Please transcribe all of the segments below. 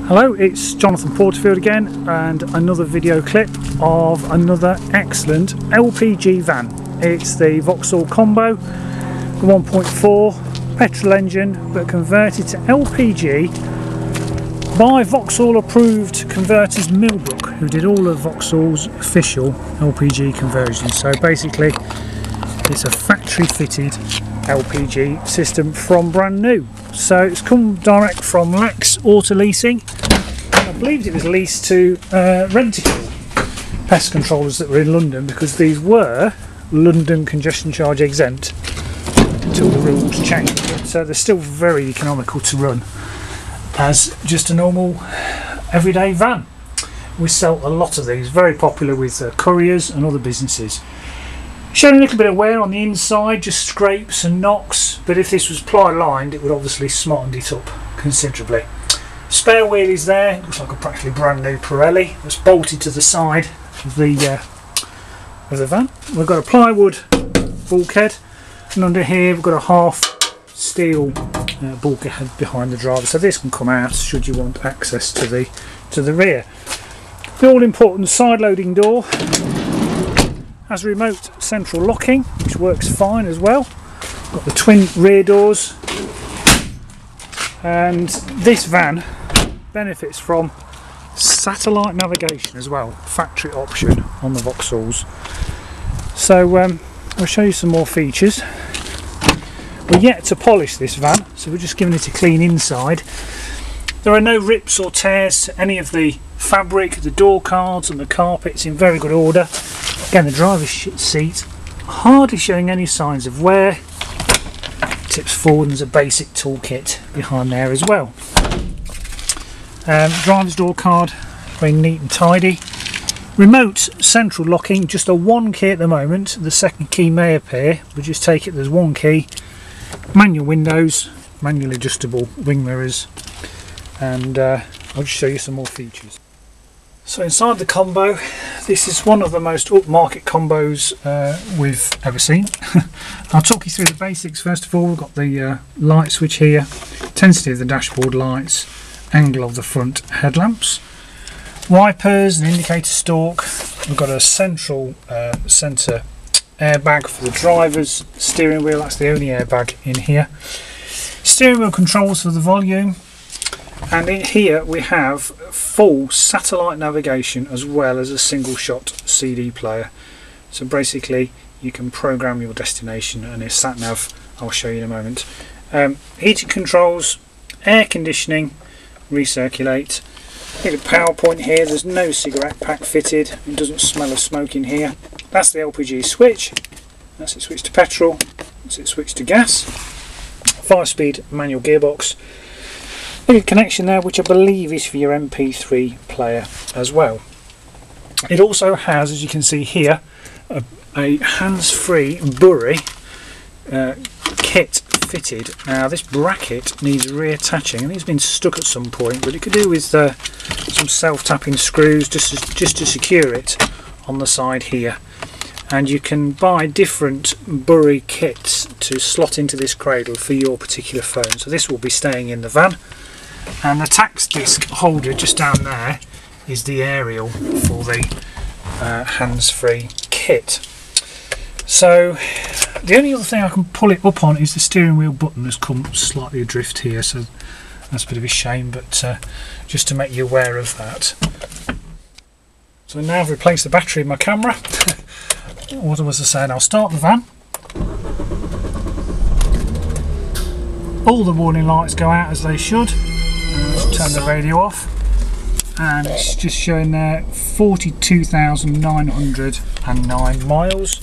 Hello, it's Jonathan Porterfield again, and another video clip of another excellent LPG van. It's the Vauxhall Combo, the 1.4 petrol engine but converted to LPG by Vauxhall approved converters Millbrook, who did all of Vauxhall's official LPG conversions. So basically it's a factory fitted LPG system from brand new. So it's come direct from Lex Auto Leasing. I believe it was leased to Rentokil pest controllers that were in London, because these were London congestion charge exempt until the rules changed. So they're still very economical to run as just a normal everyday van. We sell a lot of these, very popular with couriers and other businesses. Showing a little bit of wear on the inside, just scrapes and knocks, but if this was ply lined it would obviously smartened it up considerably. Spare wheel is there, it looks like a practically brand new Pirelli that's bolted to the side of the van. We've got a plywood bulkhead, and under here we've got a half steel bulkhead behind the driver, so this can come out should you want access to the rear. The all important side loading door has remote central locking, which works fine as well. Got the twin rear doors, and this van benefits from satellite navigation as well, factory option on the Vauxhalls. So I'll show you some more features. We're yet to polish this van, so we're just giving it a clean inside. There are no rips or tears to any of the fabric. The door cards and the carpet's in very good order. Again, the driver's seat hardly showing any signs of wear. Tips forward, and there's a basic toolkit behind there as well. Driver's door card, very neat and tidy. Remote central locking, just a one key at the moment. The second key may appear, we'll just take it, there's one key. Manual windows, manual adjustable wing mirrors, and I'll just show you some more features. So inside the combo, this is one of the most upmarket combos we've ever seen. I'll talk you through the basics. First of all, we've got the light switch here, intensity of the dashboard lights, angle of the front headlamps, wipers, an indicator stalk. We've got a central centre airbag for the driver's steering wheel, that's the only airbag in here. Steering wheel controls for the volume. And in here we have full satellite navigation as well as a single shot CD player. So basically you can program your destination, and a sat nav I'll show you in a moment. Heating controls, air conditioning, recirculate. Hit a power point here, there's no cigarette pack fitted, it doesn't smell of smoke in here. That's the LPG switch, that's it switched to petrol, that's it switched to gas. 5-speed manual gearbox. A connection there which I believe is for your MP3 player as well. It also has, as you can see here, a hands-free bury kit fitted. Now this bracket needs reattaching, and it's been stuck at some point, but it could do with some self-tapping screws just to secure it on the side here. And you can buy different bury kits to slot into this cradle for your particular phone. So this will be staying in the van. And the tax disc holder just down there is the aerial for the hands-free kit. So the only other thing I can pull it up on is the steering wheel button has come slightly adrift here, so that's a bit of a shame, but just to make you aware of that. So now I've replaced the battery in my camera. What was I saying? I'll start the van. All the warning lights go out as they should. Let's turn the radio off, and it's just showing there 42,909 miles.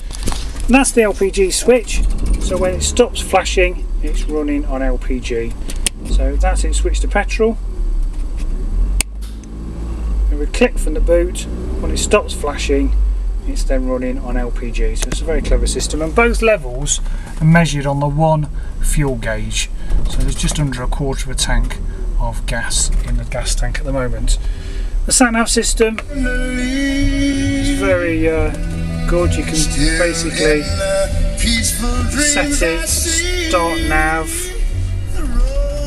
And that's the LPG switch, so when it stops flashing it's running on LPG. So that's it switched to petrol, and we click from the boot, when it stops flashing it's then running on LPG. So it's a very clever system, and both levels are measured on the one fuel gauge, so there's just under a quarter of a tank of gas in the gas tank at the moment. The sat nav system is very good. You can basically set it, start nav,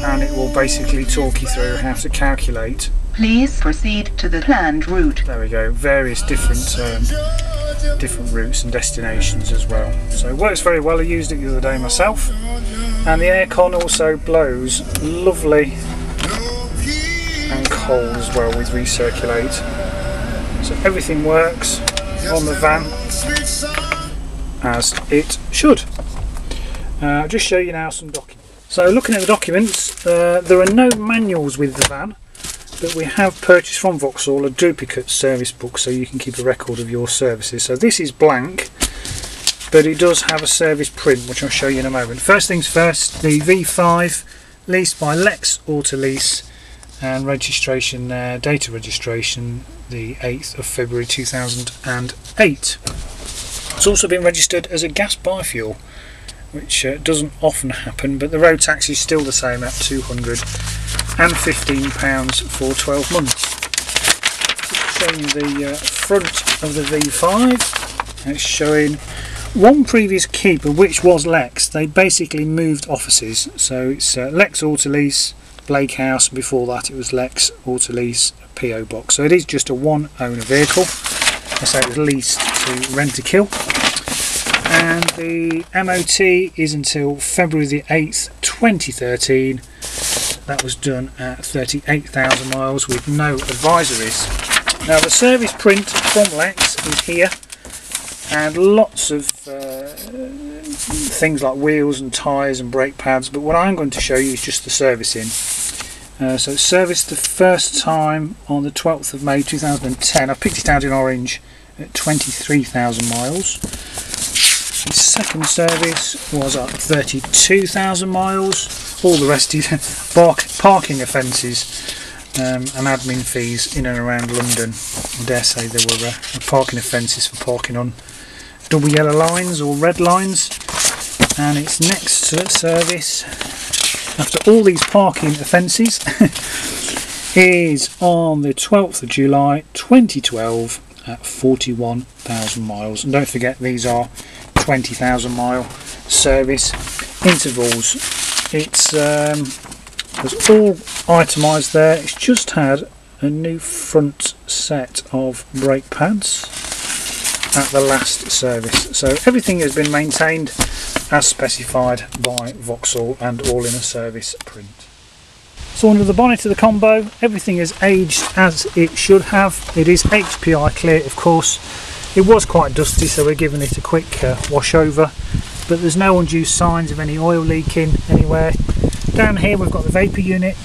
and it will basically talk you through how to calculate Please proceed to the planned route. There we go, various different routes and destinations as well. So it works very well. I used it the other day myself, and the aircon also blows lovely and cold as well with recirculate. So everything works on the van as it should. I'll just show you now some documents. So looking at the documents, there are no manuals with the van, but we have purchased from Vauxhall a duplicate service book so you can keep a record of your services. So this is blank, but it does have a service print which I'll show you in a moment. First things first, the V5 leased by Lex Autolease, and registration there, data registration the 8th of February 2008. It's also been registered as a gas biofuel, which doesn't often happen, but the road tax is still the same at £215 for 12 months. Just showing the front of the V5. It's showing one previous keeper, which was Lex. They basically moved offices, so it's Lex Autolease, Blake House, and before that it was Lex Autolease PO Box. So it is just a one owner vehicle. I say it was leased to Rent-A-Kill. And the MOT is until February the 8th 2013. That was done at 38,000 miles with no advisories. Now the service print from Lex is here, and lots of things like wheels and tyres and brake pads, but what I'm going to show you is just the servicing. So it's serviced the first time on the 12th of May 2010. I picked it out in orange at 23,000 miles. The second service was at 32,000 miles. All the rest is parking offences and admin fees in and around London. I dare say there were parking offences for parking on double yellow lines or red lines. And its next service, after all these parking offences, is on the 12th of July 2012 at 41,000 miles. And don't forget, these are 20,000 mile service intervals. It's all itemised there. It's just had a new front set of brake pads at the last service, so everything has been maintained as specified by Vauxhall and all in a service print. So under the bonnet of the Combo, everything is aged as it should have. It is HPI clear, of course. It was quite dusty, so we're giving it a quick wash over, but there's no undue signs of any oil leaking anywhere. Down here we've got the vapour unit,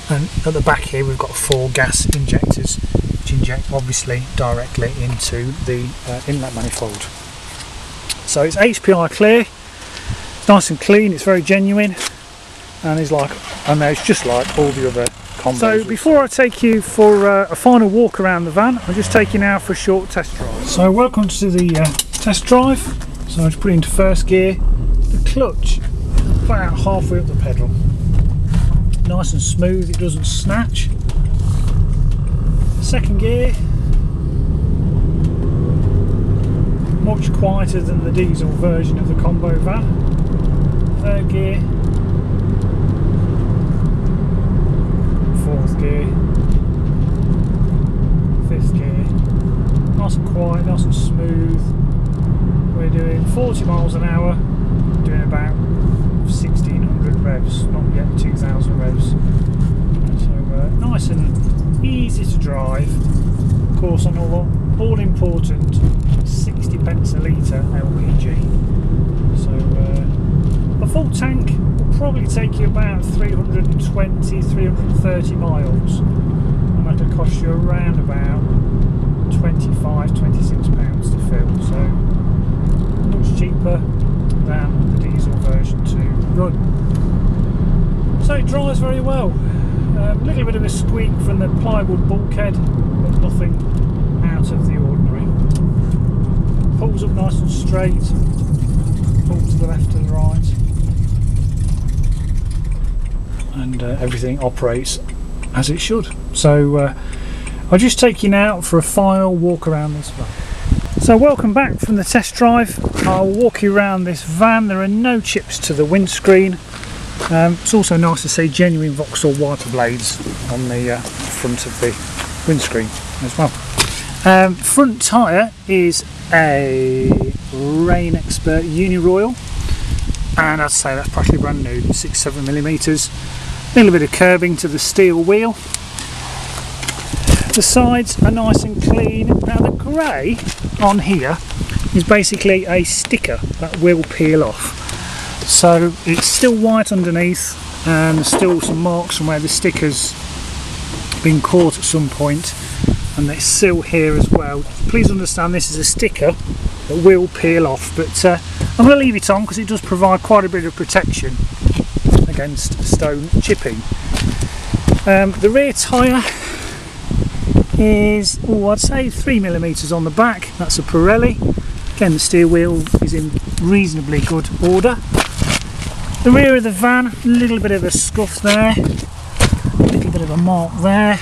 and at the back here we've got 4 gas injectors which inject obviously directly into the inlet manifold. So it's HPI clear, it's nice and clean, it's very genuine, and it's just like all the other Combos. So before I take you for a final walk around the van, I'll just take you now for a short test drive. So welcome to the test drive. So I just put it into first gear. The clutch, about halfway up the pedal. Nice and smooth, it doesn't snatch. Second gear, much quieter than the diesel version of the Combo van. Third gear. Fourth gear, fifth gear, nice and quiet, nice and smooth. We're doing 40 miles an hour, doing about 1600 revs, not yet 2000 revs. So nice and easy to drive. Of course, on all important 60 pence a litre LPG. So a full tank will probably take you about 320-330 miles, and that'll cost you around about £25-26 to fill, so much cheaper than the diesel version to run. So it drives very well. A little bit of a squeak from the plywood bulkhead, but nothing out of the ordinary. Pulls up nice and straight, pulls to the left and right, and everything operates as it should. So I'll just take you now for a final walk around this van. So welcome back from the test drive. I'll walk you around this van. There are no chips to the windscreen. It's also nice to see genuine Vauxhall wiper blades on the front of the windscreen as well. Front tyre is a Rain Expert Uniroyal, and I'd say that's practically brand new, 6-7mm. A little bit of curbing to the steel wheel. The sides are nice and clean. Now the grey on here is basically a sticker that will peel off. So it's still white underneath, and there's still some marks from where the sticker's been caught at some point, and it's still here as well. Please understand this is a sticker that will peel off, but I'm going to leave it on because it does provide quite a bit of protection against stone chipping. The rear tyre is, I'd say 3mm on the back. That's a Pirelli. Again, the steer wheel is in reasonably good order. The rear of the van, a little bit of a scuff there, a little bit of a mark there.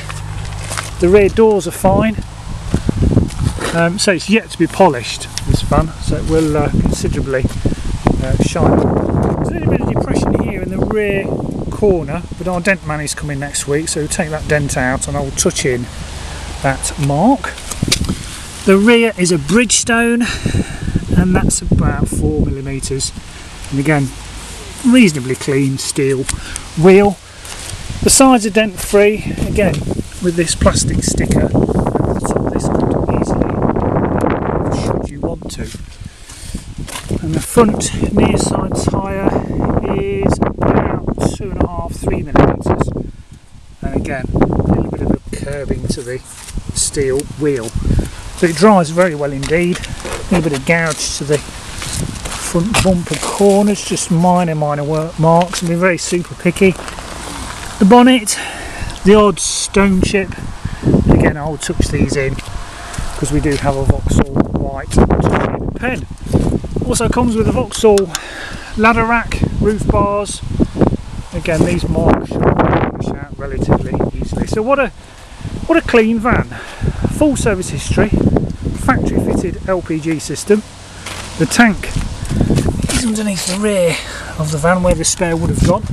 The rear doors are fine, so it's yet to be polished, this van, so it will considerably shine. There's a little bit of depression here in the rear corner, but our dent man is coming next week, so we'll take that dent out and I will touch in that mark. The rear is a Bridgestone, and that's about 4mm, and again reasonably clean steel wheel. The sides are dent free, again with this plastic sticker, and this could easily, should you want to. And the front near side tyre is about 2.5-3mm, and again a little bit of a curbing to the steel wheel, so it drives very well indeed. A little bit of gouge to the front bumper corners, just minor marks. I've been very super picky. The bonnet, the odd stone chip, again I'll touch these in because we do have a Vauxhall white touch-in pen. Also comes with a Vauxhall ladder rack, roof bars. Again, these marks should wash out relatively easily. So what a clean van. Full service history, factory fitted LPG system. The tank is underneath the rear of the van where the spare would have gone.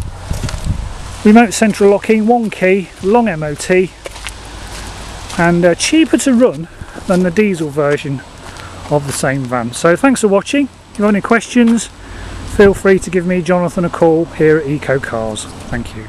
Remote central locking, 1 key, long MOT, and cheaper to run than the diesel version of the same van. So thanks for watching. If you have any questions, feel free to give me, Jonathan, a call here at Eco Cars. Thank you.